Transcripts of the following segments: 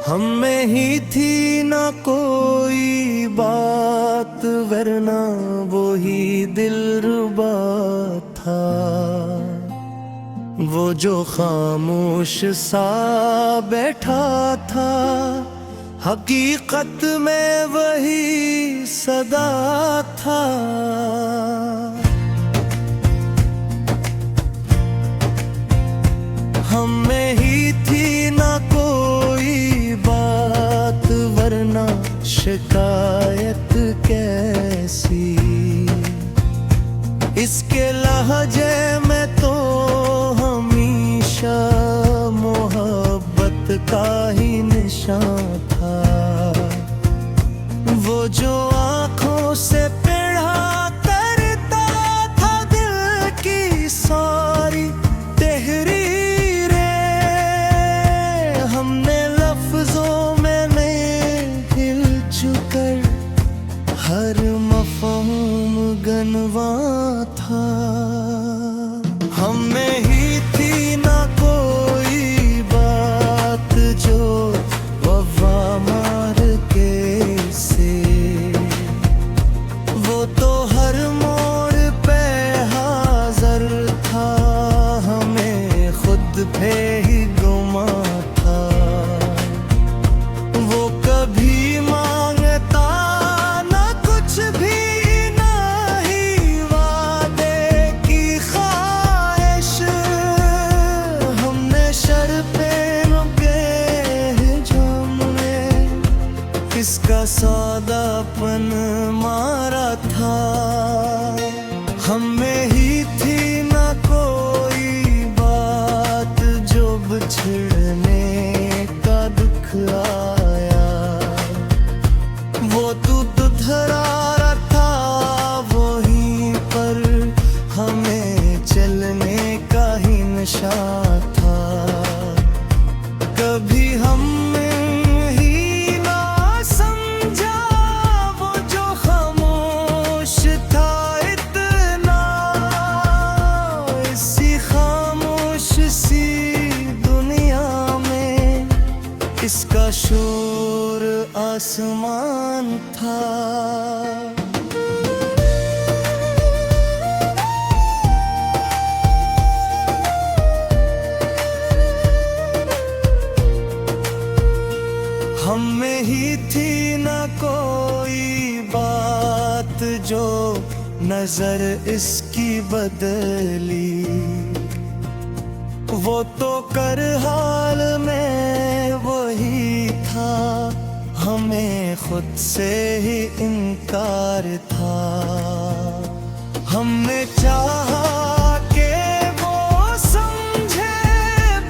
हम में ही थी ना कोई बात, वरना वो ही दिलरुबा था। वो जो खामोश सा बैठा था, हकीकत में वही सदा था। हम में ही थी ना कोई बात, वरना शिकायत कैसी। इसके लहजे में तो हमेशा मोहब्बत का ही निशान था। वो जो आँखों से पीड़ा करता था दिल की सारी तहरीरें, हमने लफ्जों में नहीं हिल चुकर हर मफ़हूम गनवा था। हम में ही थी ना कोई बात जो वफा मार के से। वो तो हर मोड़ पे हाज़िर था, हमें खुद पे ही गुमा था। वो कभी मांगता ना कुछ भी, ना ही वादे की ख्वाहिश। हमने शर्तें के जामने किसका सौदापन मारा था। हम में ही थी ना कोई बात जो बिछड़ने का दुख आया। वो तू दुधरा था वहीं पर, हमें चलने का ही नशा था। कभी हम ही ना समझा वो जो खामोश था इतना। इसी खामोश सी दुनिया में इसका शोर आसमान था। हम में ही थी ना कोई बात जो नजर इसकी बदली। वो तो कर हाल में वही था, हमें खुद से ही इनकार था। हमने चाहा के वो समझे,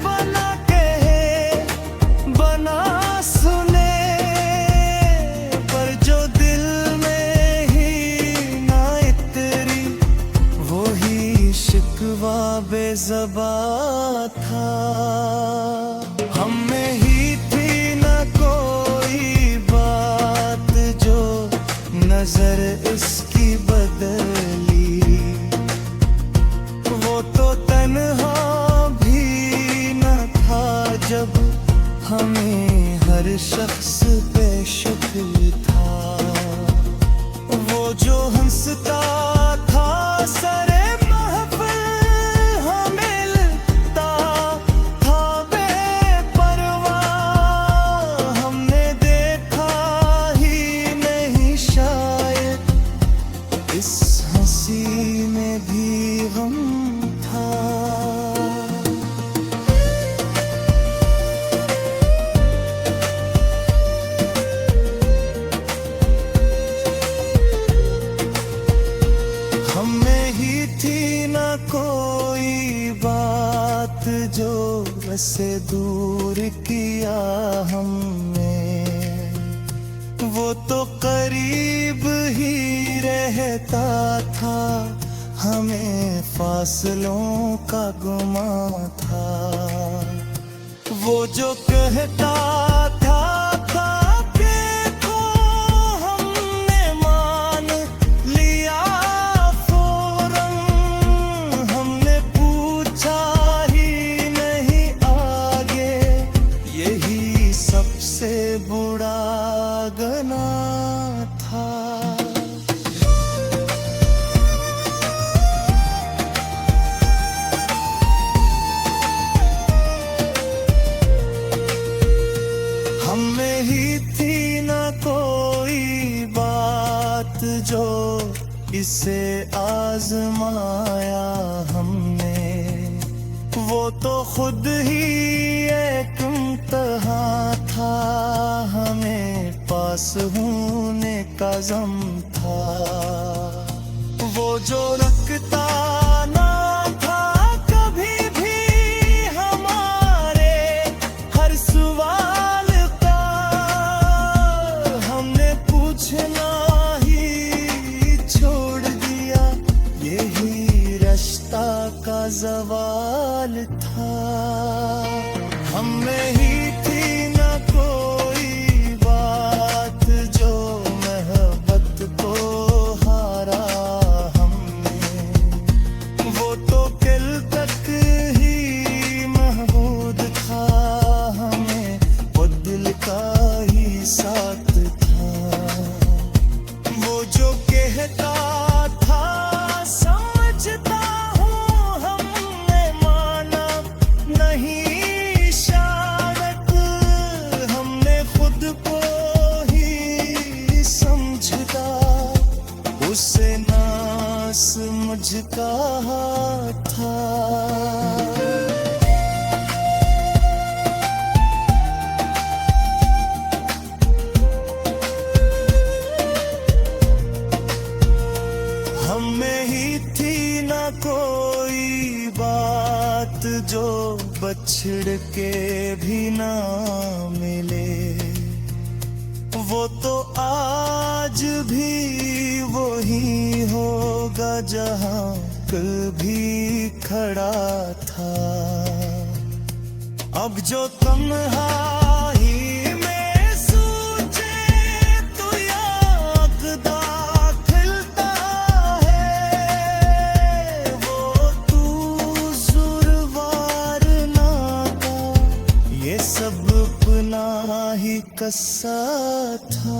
बना कहे बना सुने, पर जो दिल में ही ना इतरी वही शिकवा बेज़बा था। हम में ही थी ना कोई बात जो नजर इसकी बदली। वो तो तन्हा भी न था जब हमें हर शख्स पे शुक्र था। वो जो हंसता था सरे महफिल, हमें लगता था बेपरवाह। हमने देखा ही नहीं शायद इस हंसी में भी गम था। हमें ही थी ना कोई बात जो वैसे दूर किया हमने। वो तो करीब ही रहता था, हमें फासलों का गुमा था। वो जो कहता था देखो हमने मान लिया फौरन। हमने पूछा ही नहीं आगे, यही सबसे जो इसे आजमाया हमने, वो तो खुद ही एक इम्तिहान था, हमें पास होने का ज़म था। वो जो रखता ना था कभी भी हमारे हर सवाल का, हमने पूछना ही छोड़ दिया, यही रिश्ता का ज़वाल था। हमें ही थी न कोई बात जो मोहब्बत को हारा हमने, वो तो दिल तक ही महबूब था, हमें वो दिल का ही साथ था। वो जो कहता था समझता हूँ, हमने माना नहीं इशारत, हमने खुद को ही समझता, उसे ना समझ कहा था। हमें ही थी न कोई बात जो बछड़ के भी ना मिले, वो तो आज भी वही होगा जहाँ कभी खड़ा था। अब जो तन्हाई में सूझे तो याद खिलता है, वो तू सुरवार ना का, ये सब अपना ही कस्सा था।